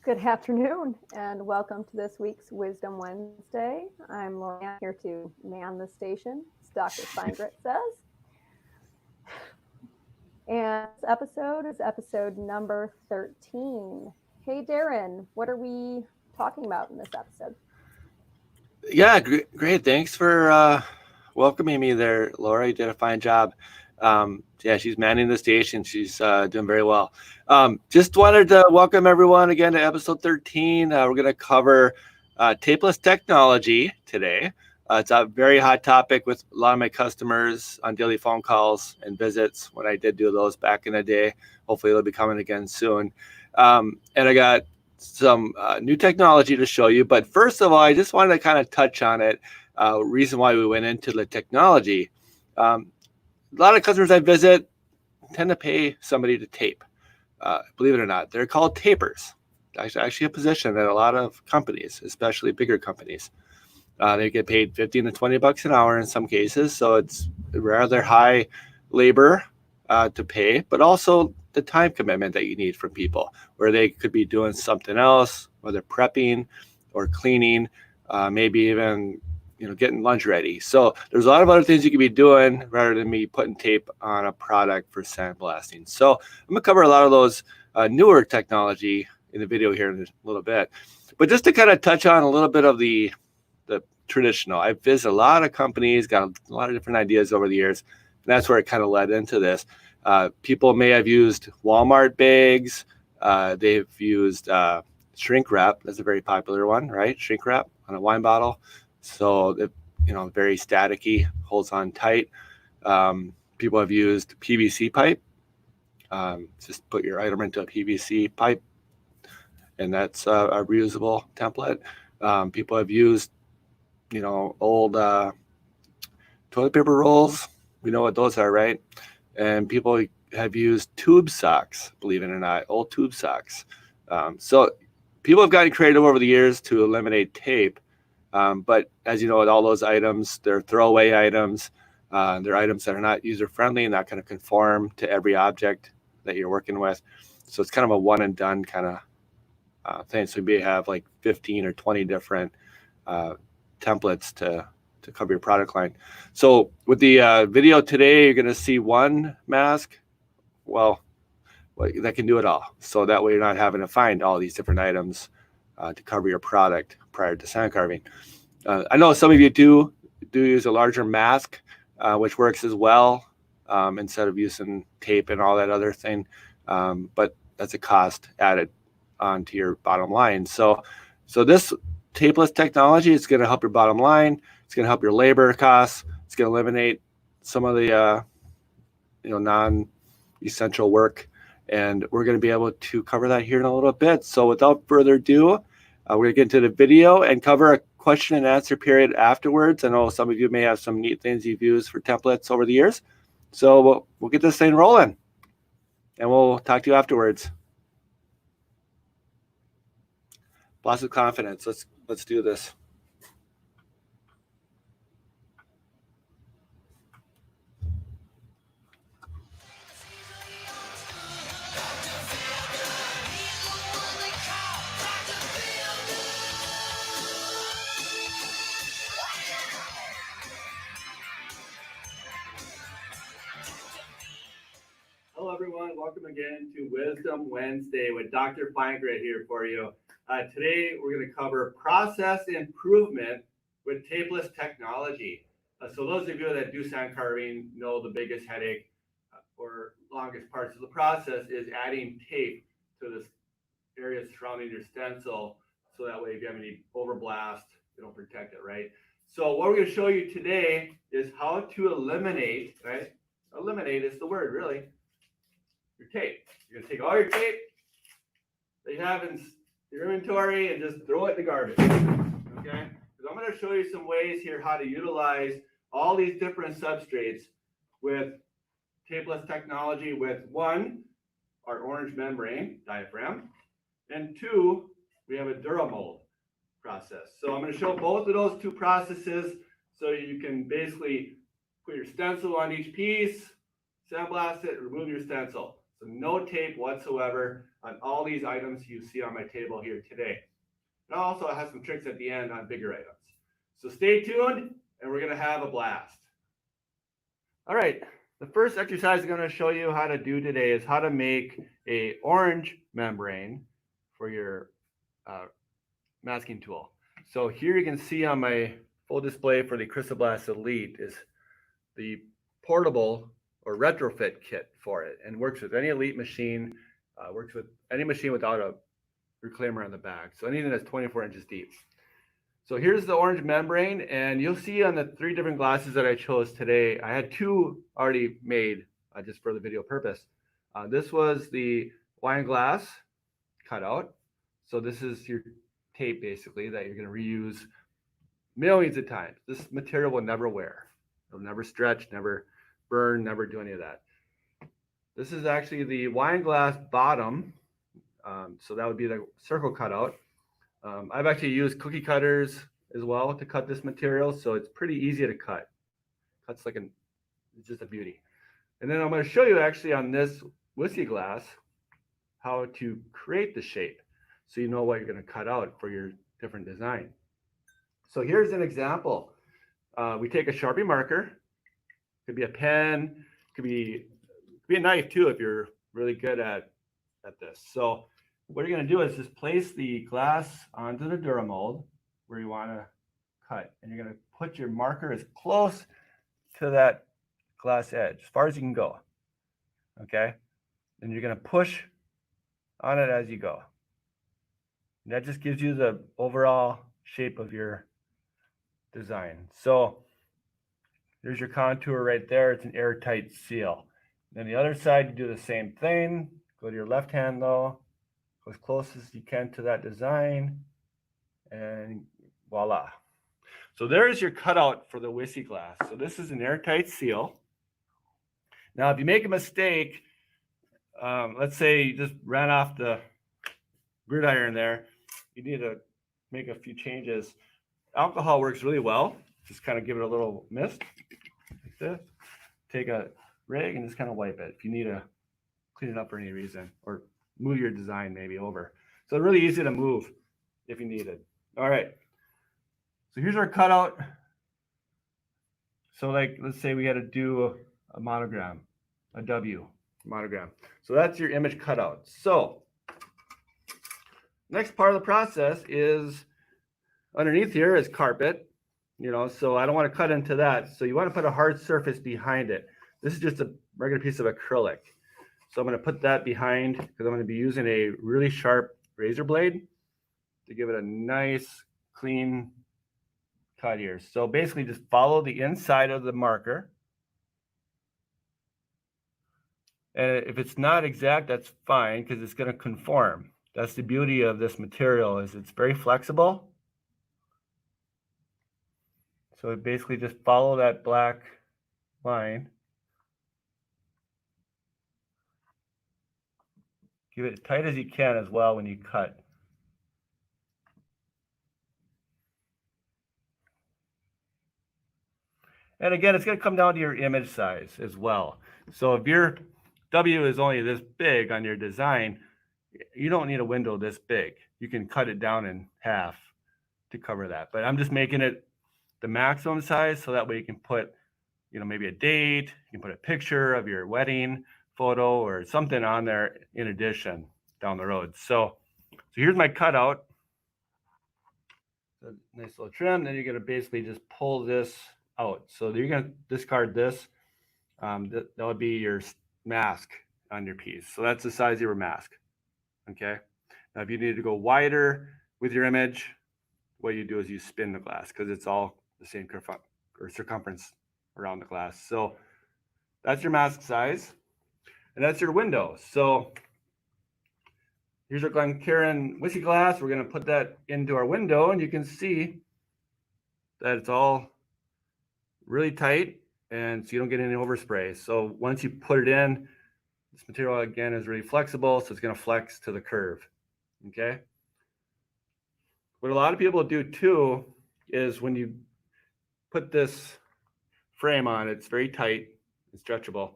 Good afternoon, and welcome to this week's Wisdom Wednesday. I'm Lorianne here to man the station, as Dr. Finegrit says. And this episode is episode number 13. Hey, Darren, what are we talking about in this episode? Yeah, great. Thanks for welcoming me there, Laura. You did a fine job. Yeah, she's manning the station. She's doing very well. Just wanted to welcome everyone again to episode 13. We're going to cover tapeless technology today. It's a very hot topic with a lot of my customers on daily phone calls and visits when I did do those back in the day. Hopefully they'll be coming again soon. And I got some new technology to show you. But first of all, I just wanted to kind of touch on it. Reason why we went into the technology. A lot of customers I visit tend to pay somebody to tape. Believe it or not, they're called tapers. It's actually a position that a lot of companies, especially bigger companies, they get paid 15 to 20 bucks an hour in some cases. So it's rather high labor to pay, but also the time commitment that you need from people, where they could be doing something else, whether prepping or cleaning, maybe even getting lunch ready. So there's a lot of other things you could be doing rather than me putting tape on a product for sandblasting. So I'm gonna cover a lot of those newer technology in the video here in a little bit. But just to kind of touch on a little bit of the traditional, I've visited a lot of companies, got a lot of different ideas over the years. And that's where it kind of led into this. People may have used Walmart bags. They've used shrink wrap. That's a very popular one, right? Shrink wrap on a wine bottle. So it, very staticky, holds on tight. People have used PVC pipe. Just put your item into a PVC pipe, and that's a reusable template. People have used, old toilet paper rolls. We know what those are, right? And people have used tube socks, believe it or not, old tube socks. So people have gotten creative over the years to eliminate tape. But as you know, with all those items, they're throwaway items. They're items that are not user-friendly, not going to conform to every object that you're working with. So it's kind of a one and done kind of thing. So you may have like 15 or 20 different templates to cover your product line. So with the video today, you're going to see one mask, well, that can do it all. So that way you're not having to find all these different items to cover your product prior to sand carving. I know some of you do use a larger mask, which works as well, instead of using tape and all that other thing. But that's a cost added onto your bottom line. So this tapeless technology is going to help your bottom line. It's going to help your labor costs. It's going to eliminate some of the non-essential work, and we're going to be able to cover that here in a little bit. So without further ado, we're going to get into the video and cover a question and answer period afterwards. I know some of you may have some neat things you've used for templates over the years. So we'll get this thing rolling, and we'll talk to you afterwards. Lots of confidence. Let's do this. Hello, everyone. Welcome again to Wisdom Wednesday with Dr. Finegrit here for you. Today, we're going to cover process improvement with tapeless technology. So those of you that do sand carving know the biggest headache or longest parts of the process is adding tape to this area surrounding your stencil. So that way, if you have any overblast, it'll protect it, right? So what we're going to show you today is how to eliminate, right? Eliminate is the word, really. Your tape. You're going to take all your tape that you have in your inventory and just throw it in the garbage. Okay? Because I'm going to show you some ways here how to utilize all these different substrates with tapeless technology with one, our orange membrane diaphragm, and two, we have a Dura mold process. So I'm going to show both of those two processes so you can basically put your stencil on each piece, sandblast it, remove your stencil. So no tape whatsoever on all these items you see on my table here today. And also I have some tricks at the end on bigger items. So stay tuned and we're gonna have a blast. All right, the first exercise I'm gonna show you how to do today is how to make a orange membrane for your masking tool. So here you can see on my full display for the Crystal Blast Elite is the portable or retrofit kit for it, and works with any Elite machine, works with any machine without a reclaimer on the back. So anything that's 24 inches deep. So here's the orange membrane, and you'll see on the 3 different glasses that I chose today, I had 2 already made just for the video purpose. This was the wine glass cutout. So this is your tape basically that you're going to reuse millions of times. This material will never wear. It'll never stretch, never burn, never do any of that. This is actually the wine glass bottom. So that would be the circle cutout. I've actually used cookie cutters as well to cut this material. So it's pretty easy to cut. Cuts like it's just a beauty. And then I'm going to show you actually on this whiskey glass how to create the shape. So you know what you're going to cut out for your different design. So here's an example. We take a Sharpie marker, could be a pen, could be a knife too if you're really good at this. So what you're going to do is just place the glass onto the Dura mold where you want to cut, and you're going to put your marker as close to that glass edge as far as you can go. Okay, and you're going to push on it as you go. And that just gives you the overall shape of your design. So there's your contour right there. It's an airtight seal. Then the other side, you do the same thing. Go to your left hand though, go as close as you can to that design, and voila. So there's your cutout for the whiskey glass. So this is an airtight seal. Now, if you make a mistake, let's say you just ran off the gridiron there, you need to make a few changes. Alcohol works really well. Just kind of give it a little mist like this. Take a rag and just kind of wipe it if you need to clean it up for any reason, or move your design maybe over. So really easy to move if you need it. All right. So here's our cutout. So like, let's say we got to do a monogram, a W monogram. So that's your image cutout. So next part of the process is underneath here is carpet, so I don't want to cut into that. So you want to put a hard surface behind it. This is just a regular piece of acrylic. So I'm going to put that behind because I'm going to be using a really sharp razor blade to give it a nice clean cut here. So basically just follow the inside of the marker. And if it's not exact, that's fine because it's going to conform. That's the beauty of this material, is it's very flexible. So basically just follow that black line. Give it as tight as you can as well when you cut. And again, it's going to come down to your image size as well. So if your W is only this big on your design, you don't need a window this big. You can cut it down in half to cover that. But I'm just making it the maximum size so that way you can put, maybe a date, you can put a picture of your wedding photo or something on there in addition down the road. So here's my cutout. So nice little trim. Then you're going to basically just pull this out. So you're going to discard this. That would be your mask on your piece. So that's the size of your mask. Okay. Now, if you need to go wider with your image, what you do is you spin the glass because it's all the same circumference around the glass. So that's your mask size, and that's your window. So here's our Glencairn whiskey glass. We're going to put that into our window, and you can see that it's all really tight, and so you don't get any overspray. So once you put it in, this material again is really flexible, so it's going to flex to the curve. Okay. What a lot of people do too is when you put this frame on, it's very tight and stretchable.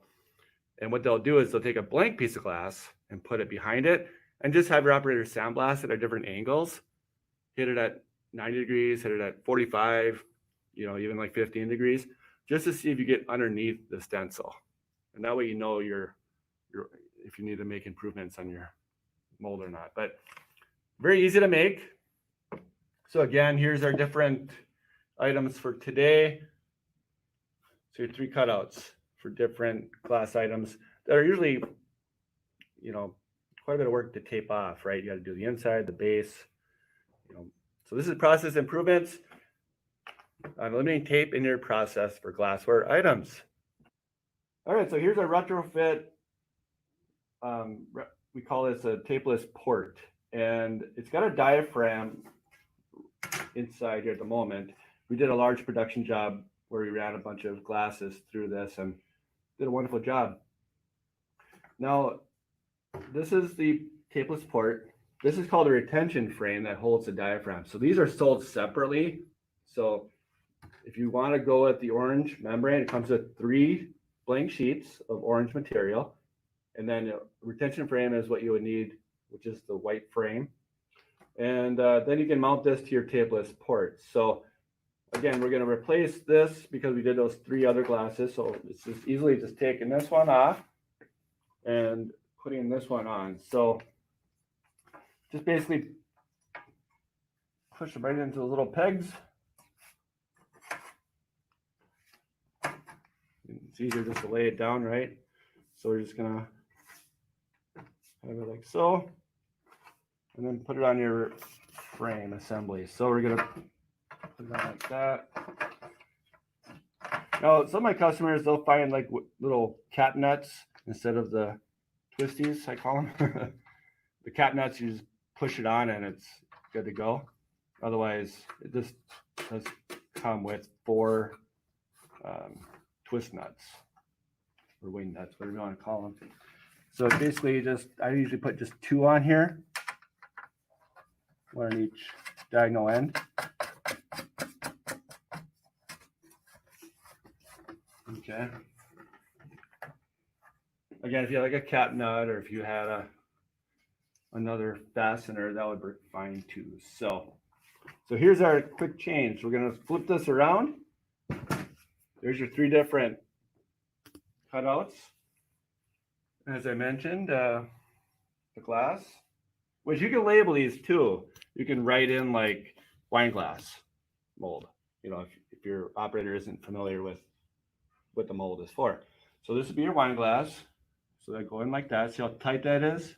And what they'll do is they'll take a blank piece of glass and put it behind it and just have your operator sandblast it at different angles. Hit it at 90 degrees, hit it at 45, even like 15 degrees, just to see if you get underneath the stencil. And that way you know if you need to make improvements on your mold or not. But very easy to make. So again, here's our different items for today. So your 3 cutouts for different glass items that are usually, quite a bit of work to tape off, right? You got to do the inside, the base, So this is process improvements on eliminating tape in your process for glassware items. All right, so here's our retrofit. We call this a tapeless port, and it's got a diaphragm inside here at the moment. We did a large production job where we ran a bunch of glasses through this and did a wonderful job. Now, this is the tapeless port. This is called a retention frame that holds the diaphragm. So these are sold separately. So if you want to go with the orange membrane, it comes with 3 blank sheets of orange material. And then a retention frame is what you would need, which is the white frame. And then you can mount this to your tapeless port. So again, we're going to replace this because we did those 3 other glasses. So it's just easily just taking this one off and putting this one on. So just basically push them right into the little pegs. It's easier just to lay it down, right? So we're just gonna have it like so, and then put it on your frame assembly. So we're gonna put it on like that. Now, some of my customers, they'll find like little cap nuts instead of the twisties, I call them. The cap nuts, you just push it on and it's good to go. Otherwise, it just does come with 4 twist nuts or wing nuts, whatever you want to call them. So basically, I usually put just 2 on here, 1 on each diagonal end. Okay. Again, if you had like a cap nut or if you had another fastener, that would work fine too. So here's our quick change. We're going to flip this around. There's your 3 different cutouts. As I mentioned, the glass, which you can label these too. You can write in like wine glass mold, if your operator isn't familiar with what the mold is for. So this would be your wine glass. So that go in like that. See how tight that is?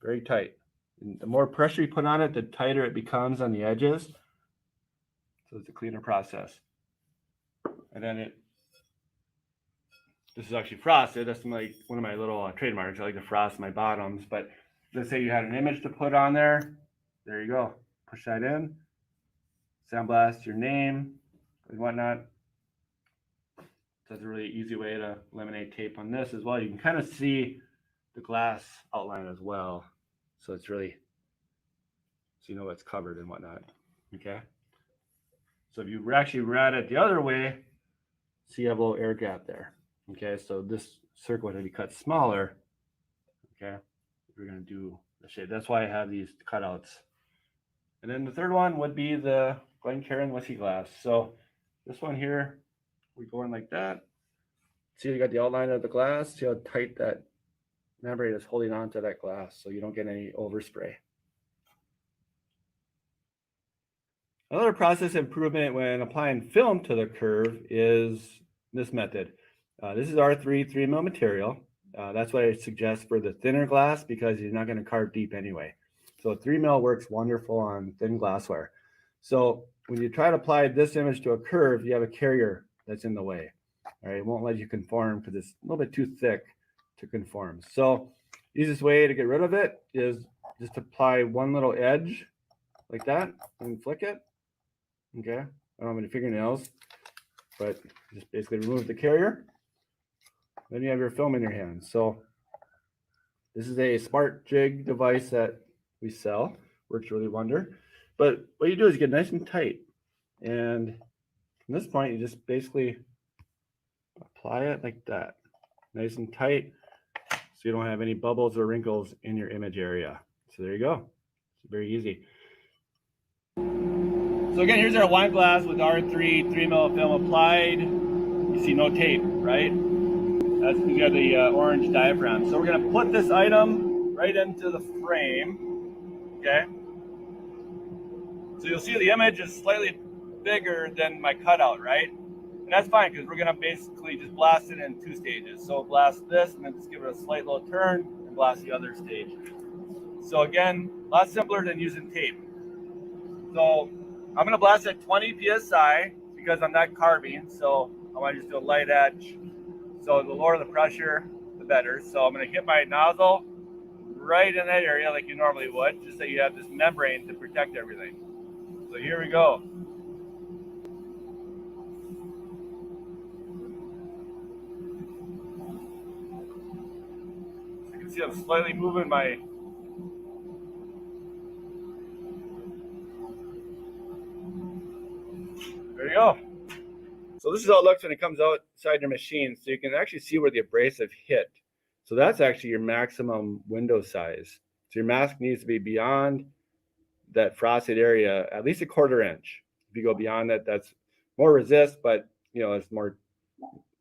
Very tight. And the more pressure you put on it, the tighter it becomes on the edges. So it's a cleaner process. And then this is actually frosted. That's one of my little trademarks. I like to frost my bottoms. But let's say you had an image to put on there. There you go. Push that in. Sandblast your name and whatnot. So that's a really easy way to eliminate tape on this as well. You can kind of see the glass outline as well. So it's really, so you know it's covered and whatnot. Okay. So if you actually read it the other way, see you have a little air gap there. Okay. So this circle would be cut smaller. Okay. We're going to do the shape. That's why I have these cutouts. And then the third one would be the Glencairn whiskey glass. So this one here, we go in like that. See, you got the outline of the glass. See how tight that membrane is holding on to that glass so you don't get any overspray. Another process improvement when applying film to the curve is this method. This is R3 3mm material. That's what I suggest for the thinner glass because you're not going to carve deep anyway. So 3mm works wonderful on thin glassware. So when you try to apply this image to a curve, you have a carrier that's in the way. All right, it won't let you conform because it's a little bit too thick to conform. So easiest way to get rid of it is just apply one little edge like that and flick it. Okay, I don't have any fingernails, but just basically remove the carrier. Then you have your film in your hand. So this is a smart jig device that we sell. Works really wonder. But what you do is you get nice and tight. And from this point, you just basically apply it like that. nice and tight so you don't have any bubbles or wrinkles in your image area. So there you go. It's very easy. So again, here's our wine glass with R3 3mm film applied. You see no tape, right? That's because you have the orange diaphragm. So we're going to put this item right into the frame, okay? So you'll see the image is slightly bigger than my cutout, right? And that's fine because we're going to basically just blast it in 2 stages. So blast this and then just give it a slight little turn and blast the other stage. So again, a lot simpler than using tape. So I'm going to blast at 20 psi because I'm not carving. So I want to just do a light edge. So the lower the pressure, the better. So I'm going to hit my nozzle right in that area like you normally would, just so you have this membrane to protect everything. So here we go. So you can see I'm slightly moving my... There you go. So this is how it looks when it comes outside your machine. So you can actually see where the abrasive hit. So that's actually your maximum window size. So your mask needs to be beyond that frosted area, at least a 1/4 inch. If you go beyond that, that's more resist, but you know, it's more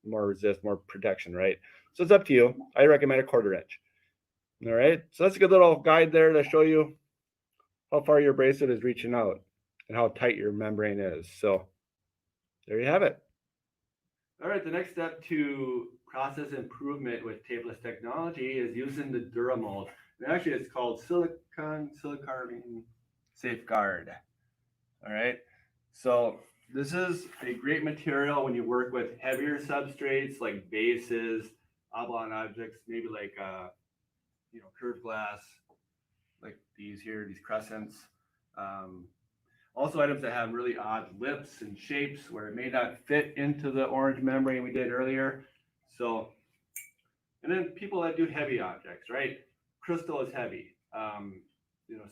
resist, more protection, right? So it's up to you. I recommend a 1/4 inch. All right. So that's a good little guide there to show you how far your abrasive is reaching out and how tight your membrane is. So there you have it. All right, the next step to process improvement with tapeless technology is using the Dura mold. And actually, it's called silicarbene safeguard. All right, so this is a great material when you work with heavier substrates like bases, oblong objects, maybe like curved glass, like these here, these crescents. Also items that have really odd lips and shapes where it may not fit into the orange membrane we did earlier. So, and then people that do heavy objects, right? Crystal is heavy.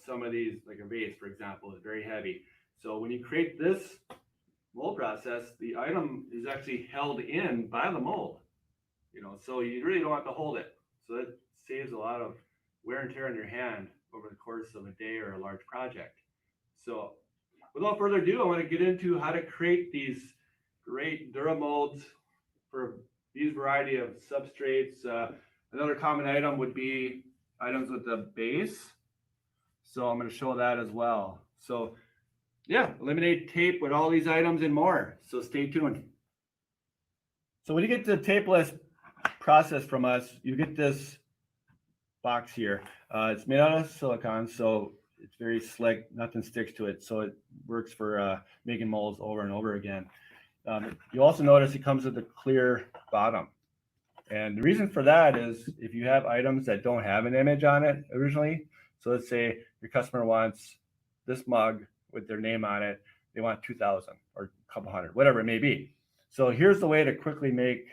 Some of these, like a vase, for example, is very heavy. So when you create this mold process, the item is actually held in by the mold. So you really don't have to hold it. So it saves a lot of wear and tear on your hand over the course of a day or a large project. So without further ado, I want to get into how to create these great Dura molds for these variety of substrates. Another common item would be items with the base. So I'm going to show that as well. So yeah, eliminate tape with all these items and more. So stay tuned. So when you get the tapeless process from us, you get this box here. It's made out of silicone, so it's very slick, nothing sticks to it, so it works for making molds over and over again. You also notice it comes with a clear bottom, and the reason for that is if you have items that don't have an image on it originally. So let's say your customer wants this mug with their name on it, they want 2,000 or a couple hundred, whatever it may be. So here's the way to quickly make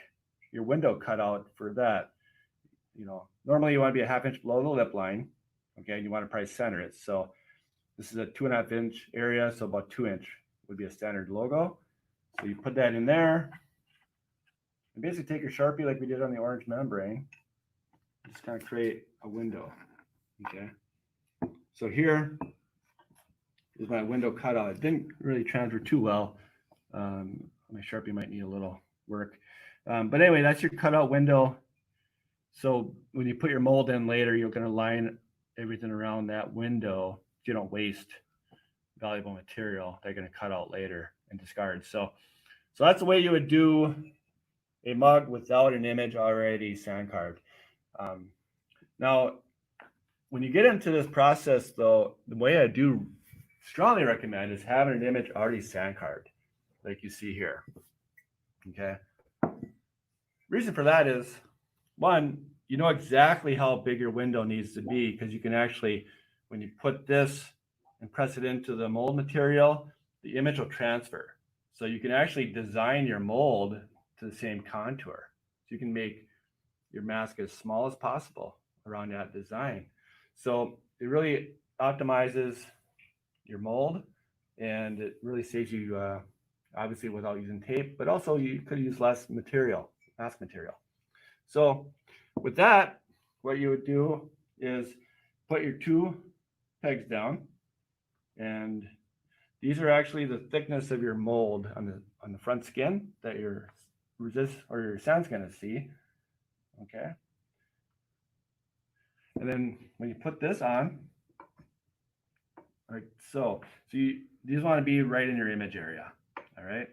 your window cutout for that. Normally you want to be a 1/2 inch below the lip line. Okay, and you want to probably center it. So this is a 2.5 inch area, so about 2 inch would be a standard logo. So you put that in there, and basically take your Sharpie like we did on the orange membrane, just kind of create a window. Okay, so here is my window cutout. It didn't really transfer too well. My Sharpie might need a little work, but anyway, that's your cutout window. So when you put your mold in later, you're going to line everything around that window. You don't waste valuable material they're going to cut out later and discard. So that's the way you would do a mug without an image already sand carved. Now, when you get into this process, though, the way I do strongly recommend is having an image already sand carved, like you see here. Okay. Reason for that is, one, you know exactly how big your window needs to be because you can actually, when you put this and press it into the mold material, the image will transfer. So you can actually design your mold to the same contour. So you can make your mask as small as possible around that design. So it really optimizes your mold, and it really saves you, obviously without using tape, but also you could use less material, mask material. So with that, what you would do is put your 2 pegs down, and these are actually the thickness of your mold on the front skin that your your sand's going to see. Okay. And then when you put this on, like so, these want to be right in your image area. All right.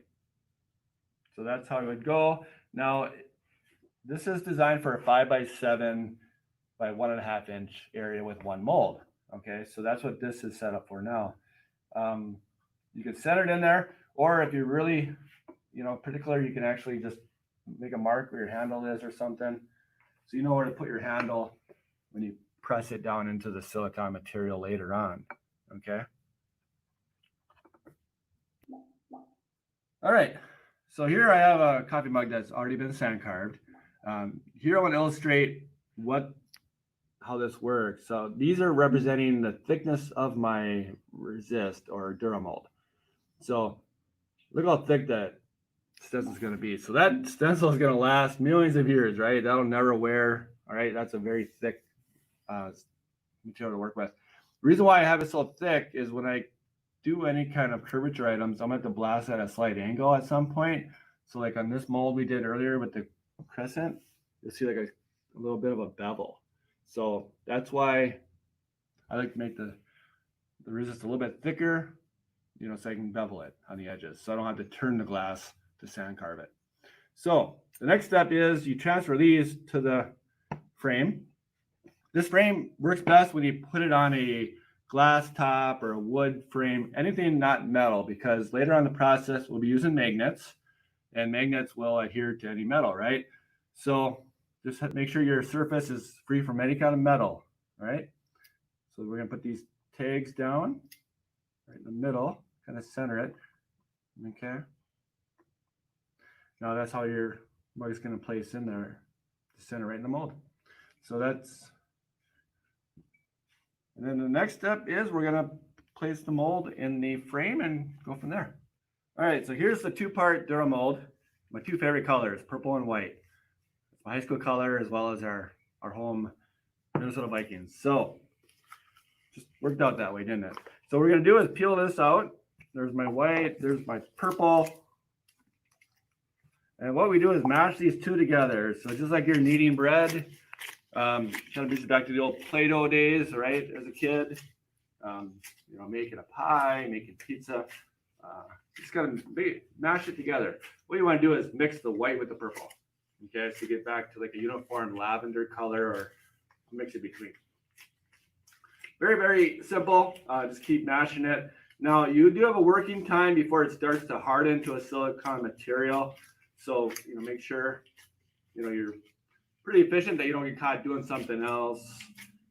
So that's how it would go. Now, this is designed for a 5x7 by 1.5 inch area with 1 mold. Okay. So that's what this is set up for now. You can set it in there, or if you're really, particular, you can actually just make a mark where your handle is or something. So you know where to put your handle when you press it down into the silicone material later on. Okay. All right. So here I have a coffee mug that's already been sand carved. Here I want to illustrate how this works. So these are representing the thickness of my resist or Dura mold. So look how thick that stencil is going to be. So that stencil is going to last millions of years, right? That'll never wear. All right. That's a very thick material to work with. The reason why I have it so thick is when I do any kind of curvature items, I'm going to have to blast at a slight angle at some point. So like on this mold we did earlier with the crescent, you'll see like a little bit of a bevel. So that's why I like to make the resist a little bit thicker, so I can bevel it on the edges. So I don't have to turn the glass to sand carve it. So the next step is you transfer these to the frame. This frame works best when you put it on a glass top or a wood frame, anything not metal, because later on in the process we'll be using magnets, and magnets will adhere to any metal, right? So just make sure your surface is free from any kind of metal, right? So we're going to put these tags down right in the middle, kind of center it. Okay. Now that's how your mug is going to place in there, to center right in the mold. So that's, and then the next step is we're going to place the mold in the frame and go from there. All right, so here's the 2-part Dura mold. My 2 favorite colors, purple and white. It's my high school color as well as our home Minnesota Vikings. So just worked out that way, didn't it? So what we're going to do is peel this out. There's my white, there's my purple. And what we do is mash these 2 together. So just like you're kneading bread, kind of brings you back to the old Play-Doh days, right? As a kid, making a pie, making pizza. Just kind of mash it together. What you want to do is mix the white with the purple. Okay, so you get back to like a uniform lavender color, or a mix it between. Very, very simple. Just keep mashing it. Now you do have a working time before it starts to harden to a silicone material. So make sure you're pretty efficient, that you don't get caught doing something else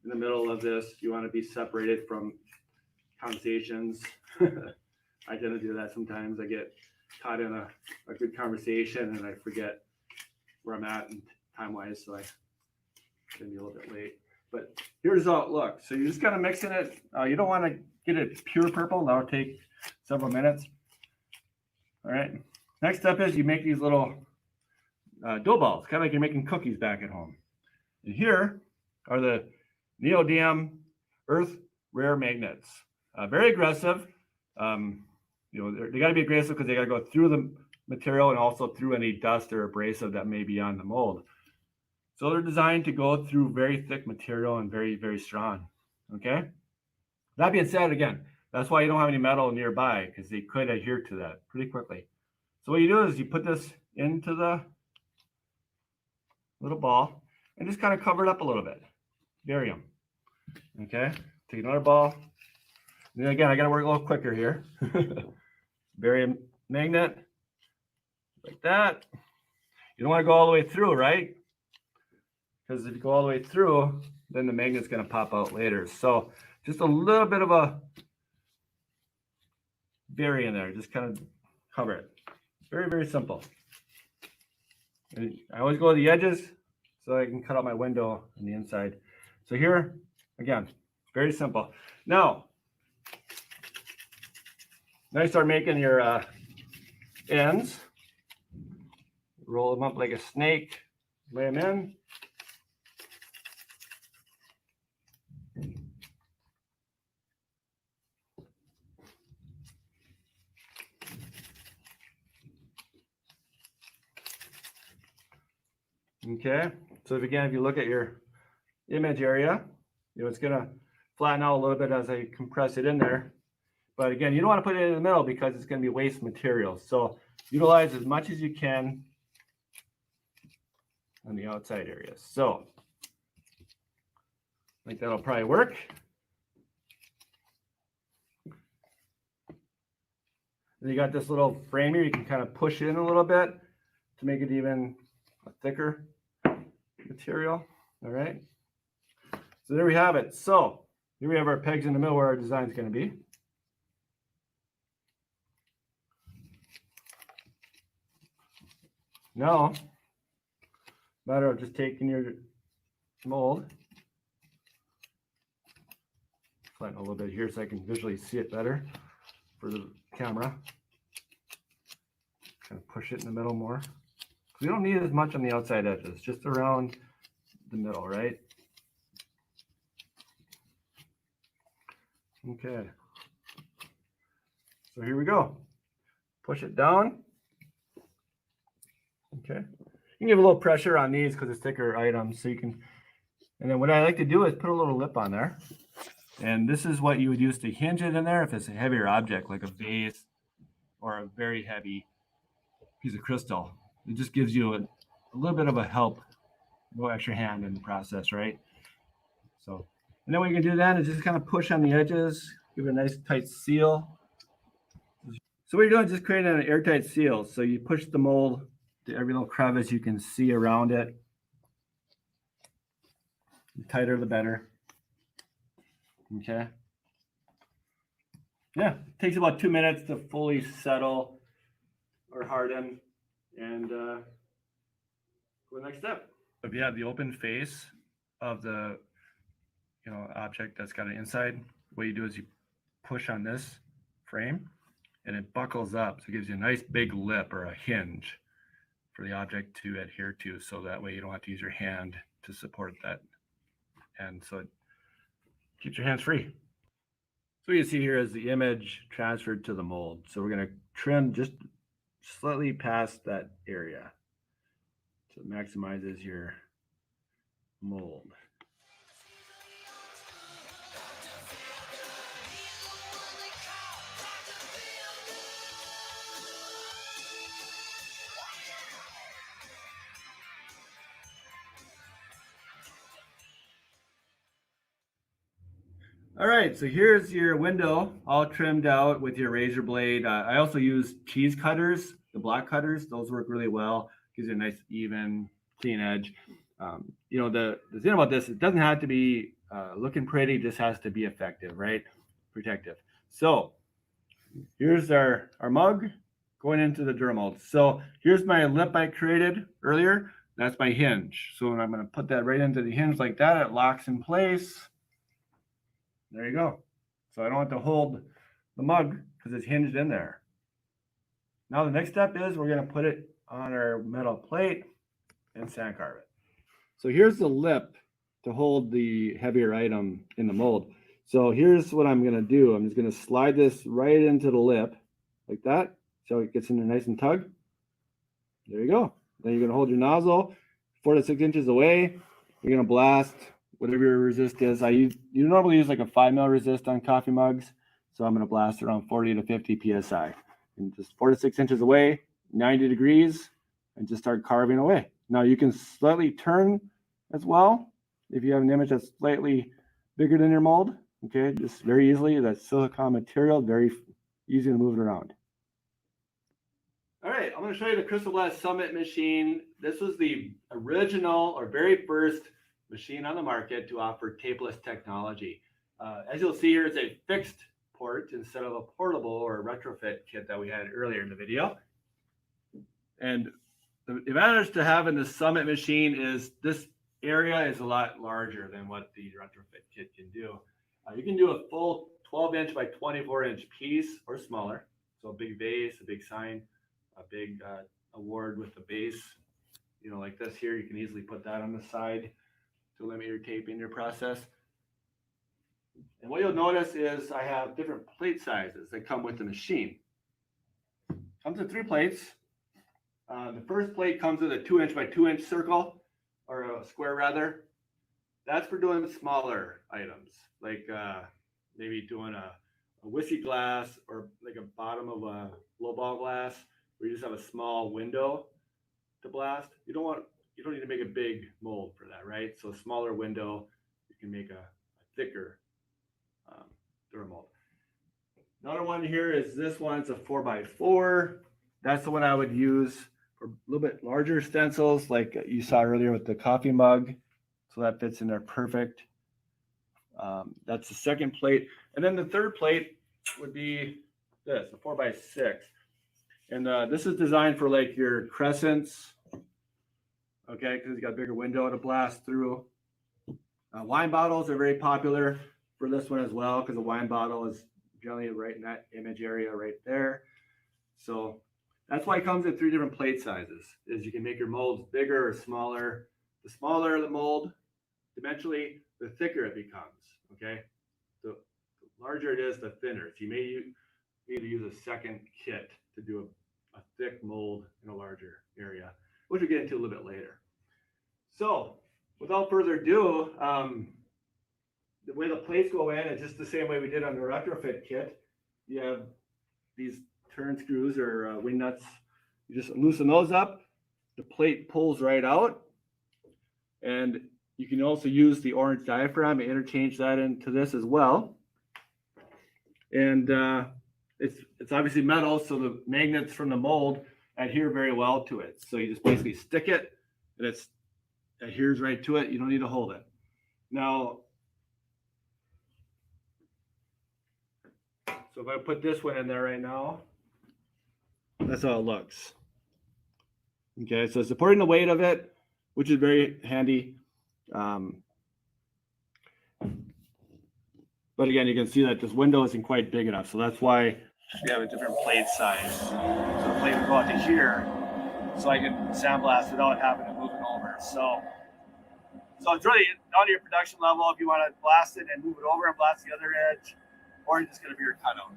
in the middle of this. You want to be separated from conversations. I tend to do that sometimes. I get caught in a good conversation and I forget where I'm at time-wise, so I can be a little bit late. But here's how it looks. So you're just kind of mixing it. You don't want to get it pure purple. That'll take several minutes. All right. Next step is you make these little dough balls, kind of like you're making cookies back at home. And here are the neodymium earth rare magnets. Very aggressive. They got to be aggressive because they got to go through the material and also through any dust or abrasive that may be on the mold. So they're designed to go through very thick material and very, very strong. Okay. That being said, again, that's why you don't have any metal nearby, because they could adhere to that pretty quickly. So what you do is you put this into the little ball and just kind of cover it up a little bit. Bury them. Okay. Take another ball. And then again, I got to work a little quicker here. Bury a magnet like that. You don't want to go all the way through, right? Because if you go all the way through, then the magnet's going to pop out later. So just a little bit of a bury in there. Just kind of cover it. Very, very simple. And I always go to the edges so I can cut out my window on the inside. So here, again, very simple. Now you start making your ends. Roll them up like a snake. lay them in. Okay, so if you look at your image area, it's gonna flatten out a little bit as I compress it in there. But again, you don't want to put it in the middle because it's going to be waste material. So utilize as much as you can on the outside areas. So I think that'll probably work. Then you got this little frame here. You can kind of push in a little bit to make it even a thicker material. All right. So there we have it. So here we have our pegs in the middle where our design is going to be. Now, matter of just taking your mold, flatten a little bit here so I can visually see it better for the camera. Kind of push it in the middle more. We don't need as much on the outside edges, just around the middle, right? Okay. So here we go. Push it down. Okay. You can give a little pressure on these because it's thicker items, so you can. And then what I like to do is put a little lip on there. And this is what you would use to hinge it in there if it's a heavier object like a vase or a very heavy piece of crystal. It just gives you a little bit of a help, no extra hand in the process, right? So, and then what you can do then is just kind of push on the edges, give it a nice tight seal. So what you're doing is just creating an airtight seal. So you push the mold to every little crevice you can see around it. The tighter, the better. Okay. Yeah, it takes about 2 minutes to fully settle or harden, and go to the next step. If you have the open face of the object that's got an inside, what you do is you push on this frame, and it buckles up, so it gives you a nice big lip or a hinge for the object to adhere to, so that way you don't have to use your hand to support that, and so it keeps your hands free. So what you see here is the image transferred to the mold. So we're going to trim just slightly past that area, so it maximizes your mold. All right, so here's your window all trimmed out with your razor blade. I also use cheese cutters, the block cutters. Those work really well. Gives you a nice, even, clean edge. The thing about this, it doesn't have to be looking pretty, it just has to be effective, right? Protective. So here's our mug going into the Dura mold. So here's my lip I created earlier. That's my hinge. So when I'm going to put that right into the hinge like that, it locks in place. There you go. So I don't have to hold the mug because it's hinged in there. Now the next step is we're going to put it on our metal plate and sand carve it. So here's the lip to hold the heavier item in the mold. So here's what I'm going to do. I'm just going to slide this right into the lip like that. So it gets in there nice and tug. There you go. Then you're going to hold your nozzle 4 to 6 inches away. You're going to blast whatever your resist is. You normally use like a 5 mil resist on coffee mugs. So I'm going to blast around 40 to 50 PSI. And just 4 to 6 inches away, 90 degrees, and just start carving away. Now you can slightly turn as well if you have an image that's slightly bigger than your mold. Okay, just very easily. That silicone material, very easy to move it around. All right, I'm going to show you the Crystal Blast Summit machine. This was the original or very first machine on the market to offer tapeless technology. As you'll see here, it's a fixed port instead of a portable or retrofit kit that we had earlier in the video. And the advantage to having the Summit machine is this area is a lot larger than what the retrofit kit can do. You can do a full 12-inch by 24-inch piece or smaller. So a big vase, a big sign, a big award with the base, like this here, you can easily put that on the side to limit your tape in your process. And what you'll notice is I have different plate sizes that come with the machine. Comes with 3 plates. The first plate comes with a 2-inch by 2-inch circle, or a square rather. That's for doing smaller items, like maybe doing a whiskey glass, or like a bottom of a lowball glass where you just have a small window to blast. You don't need to make a big mold for that, right? So a smaller window, you can make a thicker Dura mold. Another one here is this one. It's a 4x4. That's the one I would use for a little bit larger stencils, like you saw earlier with the coffee mug. So that fits in there perfect. That's the second plate. And then the third plate would be this, a 4x6. And this is designed for like your crescents, okay, because it's got a bigger window to blast through. Wine bottles are very popular for this one as well, because the wine bottle is generally right in that image area right there. So that's why it comes in 3 different plate sizes, is you can make your molds bigger or smaller. The smaller the mold, dimensionally, the thicker it becomes, okay? The larger it is, the thinner. So you may need to use a second kit to do a thick mold in a larger area, which we'll get into a little bit later. So without further ado, the way the plates go in is just the same way we did on the retrofit kit. You have these turn screws or wing nuts. You just loosen those up. The plate pulls right out. And you can also use the orange diaphragm and interchange that into this as well. And it's obviously metal, so the magnets from the mold adhere very well to it. So you just basically stick it, and it adheres right to it. You don't need to hold it. Now, so if I put this one in there right now, that's how it looks. Okay, so supporting the weight of it, which is very handy. But again, you can see that this window isn't quite big enough, so that's why we have a different plate size. So the plate would go out to here, so I can sandblast without having to move it over. So it's really down to your production level if you want to blast it and move it over and blast the other edge, or you're just going to be your cutout.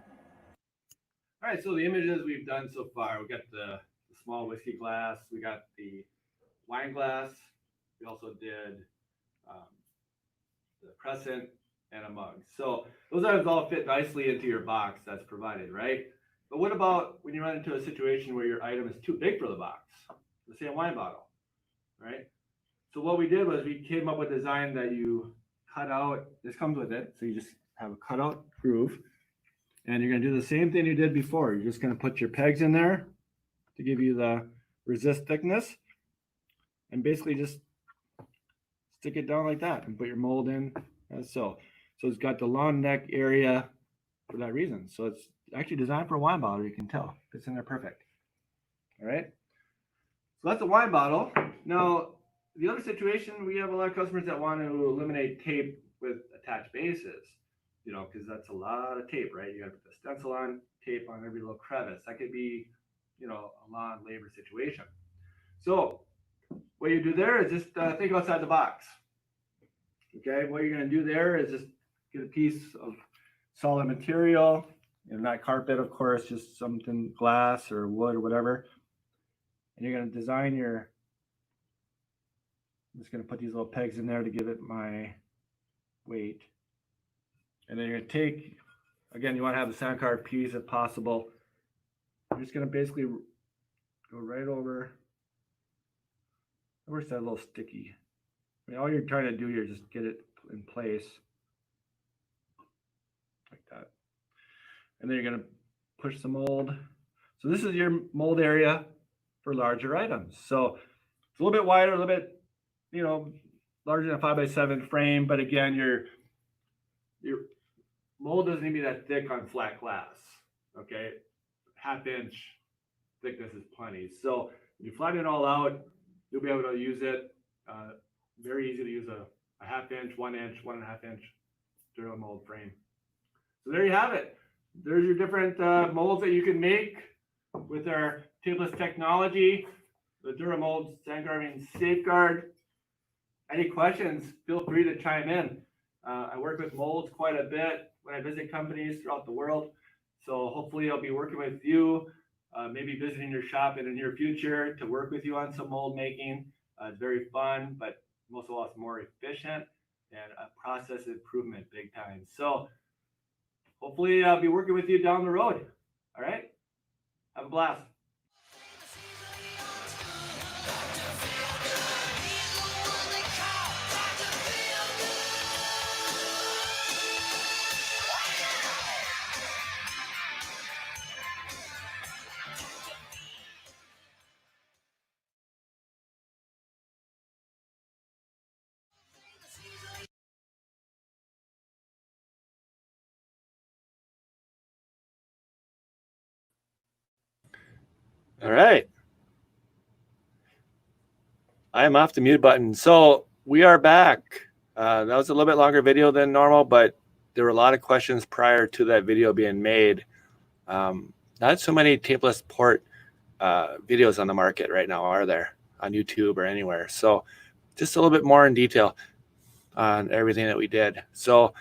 All right, so the images we've done so far, we got the small whiskey glass, we got the wine glass, we also did the crescent and a mug. So those items all fit nicely into your box that's provided, right? But what about when you run into a situation where your item is too big for the box? Let's say a wine bottle, right? So what we did was we came up with a design that you cut out. This comes with it. So you just have a cutout groove. And you're going to do the same thing you did before. You're just going to put your pegs in there to give you the resist thickness. And basically just stick it down like that and put your mold in as so. So it's got the long neck area for that reason. So it's actually designed for a wine bottle, you can tell. Fits in there perfect. All right. So that's a wine bottle. Now, the other situation, we have a lot of customers that want to eliminate tape with attached bases, because that's a lot of tape, right? You got to put the stencil on, tape on every little crevice. That could be, a long labor situation. So what you do there is just think outside the box. Okay, what you're going to do there is just get a piece of solid material, not carpet, of course, just something glass or wood or whatever. And you're going to design I'm just going to put these little pegs in there to give it my weight. And then you're going to take, again, you want to have the sand card piece if possible. You're just going to basically go right over. Where's that a little sticky? All you're trying to do here is just get it in place like that. And then you're going to push the mold. So this is your mold area for larger items. So it's a little bit wider, a little bit, larger than a 5x7 frame. But again, your mold doesn't need to be that thick on flat glass. Okay, 1/2 inch thickness is plenty. So when you flatten it all out, you'll be able to use it. Very easy to use a 1/2 inch, 1 inch, 1.5 inch Dura mold frame. So there you have it. There's your different molds that you can make with our Tapeless technology. the Dura mold sand carving safeguard. Any questions, feel free to chime in. I work with molds quite a bit when I visit companies throughout the world. So hopefully I'll be working with you, maybe visiting your shop in the near future to work with you on some mold making. It's very fun, but most of all, it's more efficient and a process improvement big time. So hopefully I'll be working with you down the road. All right. Have a blast. All right. I am off the mute button. So we are back. That was a little bit longer video than normal, but there were a lot of questions prior to that video being made. Not so many tapeless port videos on the market right now, are there, on YouTube or anywhere? So just a little bit more in detail on everything that we did. So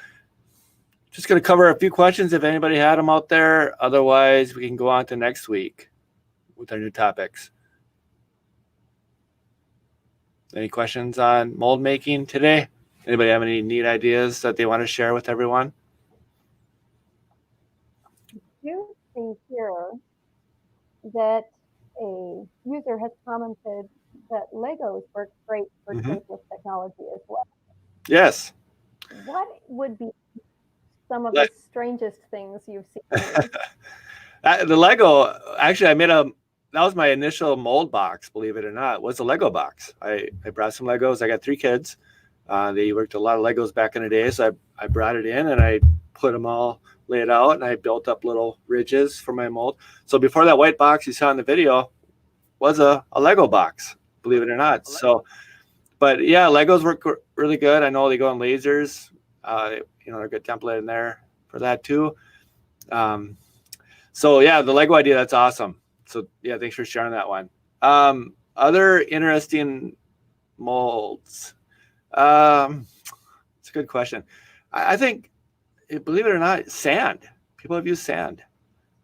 just going to cover a few questions if anybody had them out there. Otherwise, we can go on to next week with our new topics. Any questions on mold making today? Anybody have any neat ideas that they want to share with everyone? You see here that a user has commented that Legos work great for tapeless technology as well. Yes. What would be some of the strangest things you've seen? The Lego, actually, that was my initial mold box, believe it or not, was a Lego box. I brought some Legos. I got 3 kids. They worked a lot of Legos back in the day, so I brought it in and I put them all laid out, and I built up little ridges for my mold. So before that white box you saw in the video was a Lego box, believe it or not. So, but yeah, Legos work really good. I know they go on lasers. They're a good template in there for that too. So yeah, the Lego idea, that's awesome. So yeah, thanks for sharing that one. Other interesting molds. It's a good question. I think, believe it or not, sand. People have used sand.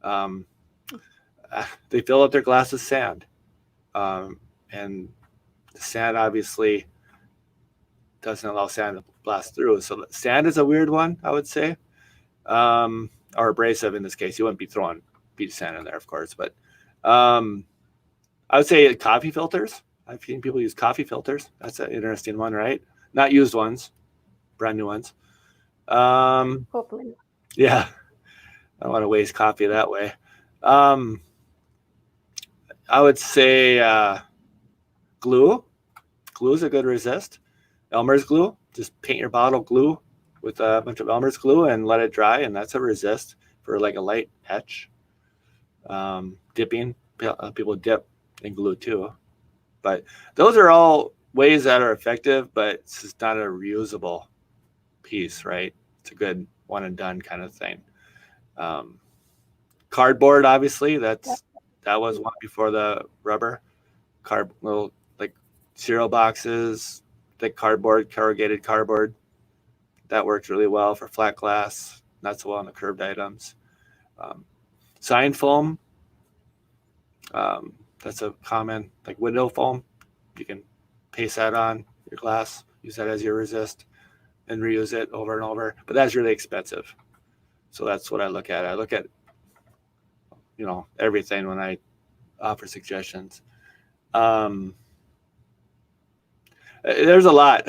They fill up their glass with sand. And the sand obviously doesn't allow sand to blast through. So sand is a weird one, I would say. Or abrasive in this case. You wouldn't be throwing beach sand in there, of course. But I would say coffee filters. I've seen people use coffee filters. That's an interesting one, right? Not used ones, brand new ones. Hopefully. Yeah, I don't want to waste coffee that way. I would say glue. Glue is a good resist. Elmer's glue. Just paint your bottle glue with a bunch of Elmer's glue and let it dry, and that's a resist for like a light etch. Dipping. People dip in glue too. But those are all ways that are effective, but it's just not a reusable piece, right? It's a good one and done kind of thing. Cardboard, obviously, that was one before the rubber. Little like cereal boxes, thick cardboard, corrugated cardboard. That works really well for flat glass, not so well on the curved items. Sign foam. That's a common, like window foam. You can paste that on your glass, use that as your resist, and reuse it over and over. But that's really expensive. So that's what I look at. I look at, everything when I offer suggestions. There's a lot.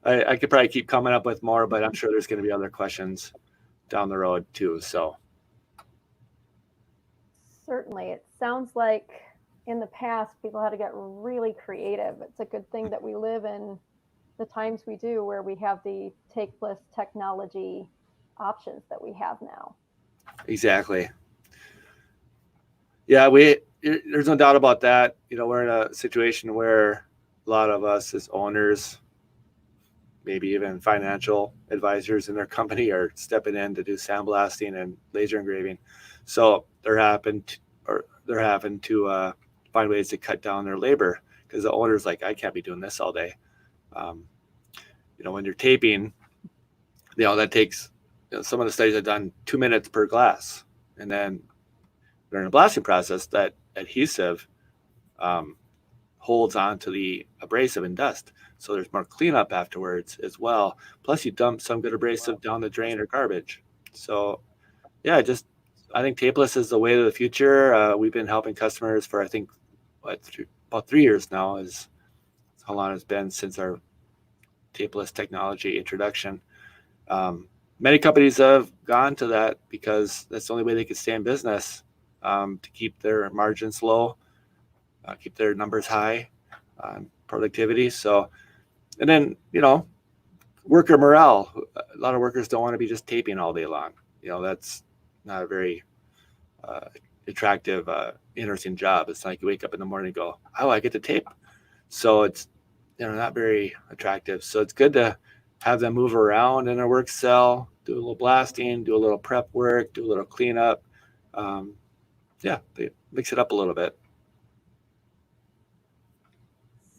I could probably keep coming up with more, but I'm sure there's going to be other questions down the road too. So. Certainly. It sounds like in the past, people had to get really creative. It's a good thing that we live in the times we do, where we have the tapeless technology options that we have now. Exactly. Yeah, there's no doubt about that. We're in a situation where a lot of us as owners, maybe even financial advisors in their company, are stepping in to do sandblasting and laser engraving. So they're having to find ways to cut down their labor, because the owner's like, I can't be doing this all day. When you're taping, that takes, some of the studies have done 2 minutes per glass. And then during the blasting process, that adhesive holds on to the abrasive and dust. So there's more cleanup afterwards as well. Plus you dump some good abrasive down the drain or garbage. So yeah, I think tapeless is the way to the future. We've been helping customers for, I think, about 3 years now is how long it's been since our tapeless technology introduction. Many companies have gone to that because that's the only way they can stay in business, to keep their margins low, keep their numbers high on productivity. So, and then, worker morale. A lot of workers don't want to be just taping all day long. That's not a very attractive, interesting job. It's like you wake up in the morning and go, oh, I get to tape. So it's, not very attractive. So it's good to have them move around in a work cell, do a little blasting, do a little prep work, do a little cleanup. They mix it up a little bit.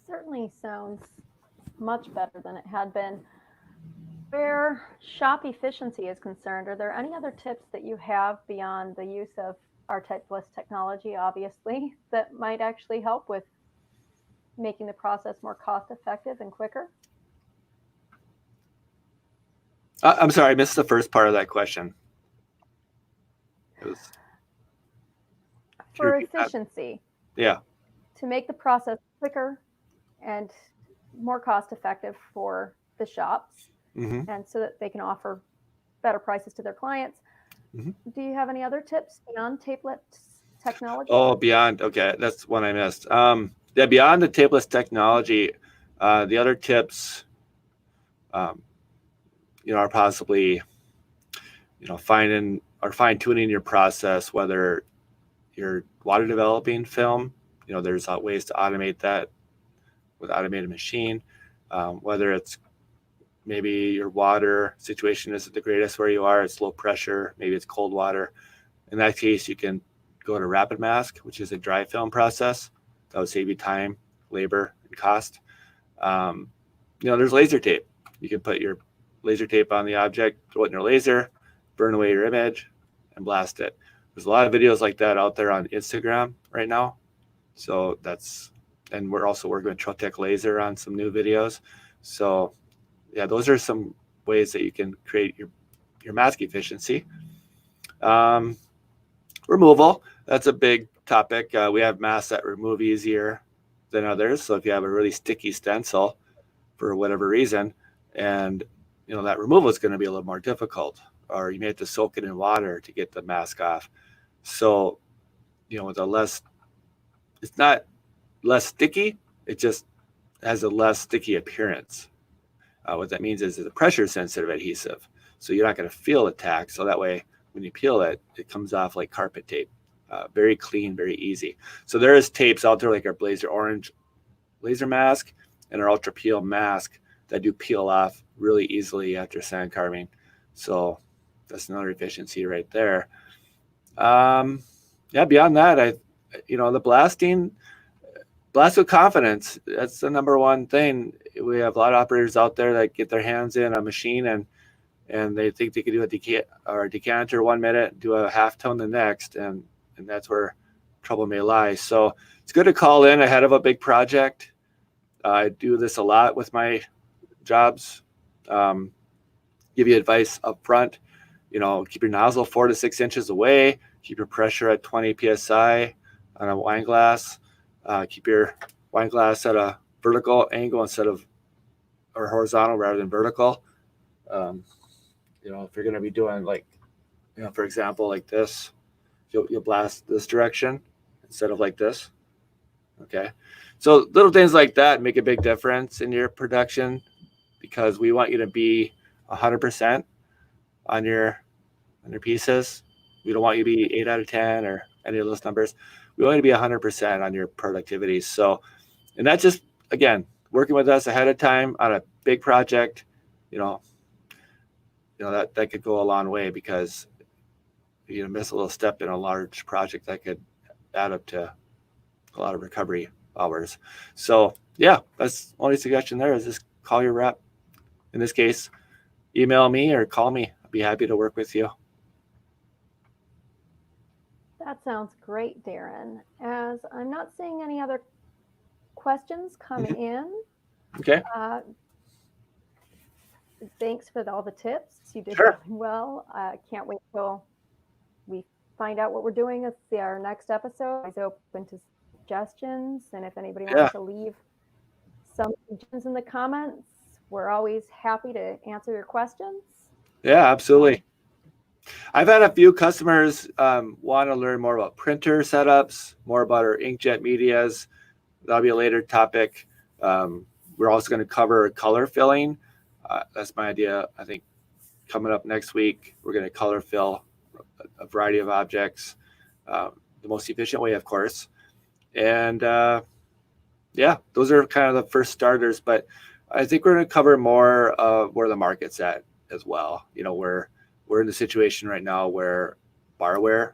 Certainly sounds much better than it had been. Where shop efficiency is concerned, are there any other tips that you have beyond the use of our Tapeless technology, obviously, that might actually help with making the process more cost effective and quicker? I'm sorry, I missed the first part of that question. For efficiency. Yeah. To make the process quicker and more cost effective for the shops, and so that they can offer better prices to their clients. Do you have any other tips beyond Tapeless technology? Oh, beyond. Okay, that's one I missed. Beyond the Tapeless technology, the other tips, are possibly, finding or fine tuning your process, whether you're water developing film, there's ways to automate that with automated machine, whether it's maybe your water situation isn't the greatest where you are, it's low pressure, maybe it's cold water. In that case, you can go to rapid mask, which is a dry film process. That would save you time, labor, and cost. There's laser tape. You can put your laser tape on the object, throw it in your laser, burn away your image, and blast it. There's a lot of videos like that out there on Instagram right now. So and we're also working with Trotec Laser on some new videos. So yeah, those are some ways that you can create your mask efficiency. Removal, that's a big topic. We have masks that remove easier than others. So if you have a really sticky stencil for whatever reason, and that removal is going to be a little more difficult, or you may have to soak it in water to get the mask off. So, with it's not less sticky, it just has a less sticky appearance. What that means is it's a pressure sensitive adhesive. So you're not going to feel the tack. So that way, when you peel it, it comes off like carpet tape. Very clean, very easy. So there is tapes out there like our Blazer Orange laser mask and our Ultra Peel mask that do peel off really easily after sand carving. So that's another efficiency right there. Beyond that, the blast with confidence. That's the number one thing. We have a lot of operators out there that get their hands in a machine and they think they could do a decanter 1 minute, do a half tone the next, and that's where trouble may lie. So it's good to call in ahead of a big project. I do this a lot with my jobs. Give you advice up front. Keep your nozzle 4 to 6 inches away. Keep your pressure at 20 psi on a wine glass. Keep your wine glass at a vertical angle or horizontal rather than vertical. If you're going to be doing for example, like this, you'll blast this direction instead of like this. Okay. So little things like that make a big difference in your production, because we want you to be 100% on your pieces. We don't want you to be 8 out of 10 or any of those numbers. We want you to be 100% on your productivity. So, and that's just, again, working with us ahead of time on a big project, that could go a long way, because you miss a little step in a large project that could add up to a lot of recovery hours. So yeah, that's the only suggestion there is just call your rep. In this case, email me or call me. I'd be happy to work with you. That sounds great, Darren. As I'm not seeing any other questions coming in, Okay. Thanks for all the tips. You did Sure. really well. Can't wait till we find out what we're doing with our next episode. I'm open to suggestions, and if anybody wants to leave some suggestions in the comments, we're always happy to answer your questions. Yeah, absolutely. I've had a few customers want to learn more about printer setups, more about our inkjet medias. That'll be a later topic. We're also going to cover color filling. That's my idea. I think coming up next week, we're going to color fill a variety of objects, the most efficient way, of course. And yeah, those are kind of the first starters. But I think we're going to cover more of where the market's at as well. You know, we're in the situation right now where barware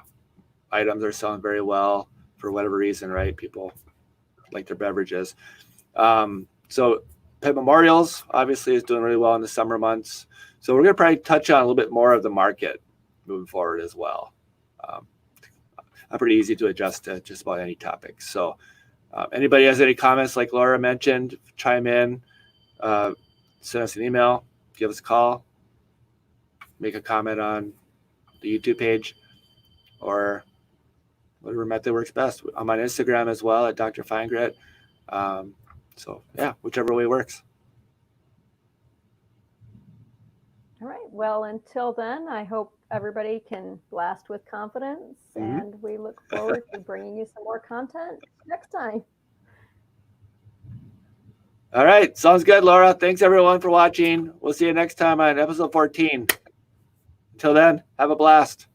items are selling very well for whatever reason, right? People like their beverages. So pet memorials obviously is doing really well in the summer months. So we're going to probably touch on a little bit more of the market moving forward as well. I'm pretty easy to adjust to just about any topic. So anybody has any comments, like Laura mentioned, chime in, send us an email, give us a call, make a comment on the YouTube page, or whatever method works best. I'm on Instagram as well at Dr. Finegrit. So yeah, whichever way works. All right. Well, until then, I hope everybody can blast with confidence, and we look forward to bringing you some more content next time. All right. Sounds good, Laura. Thanks everyone for watching. We'll see you next time on episode 14. Until then, have a blast.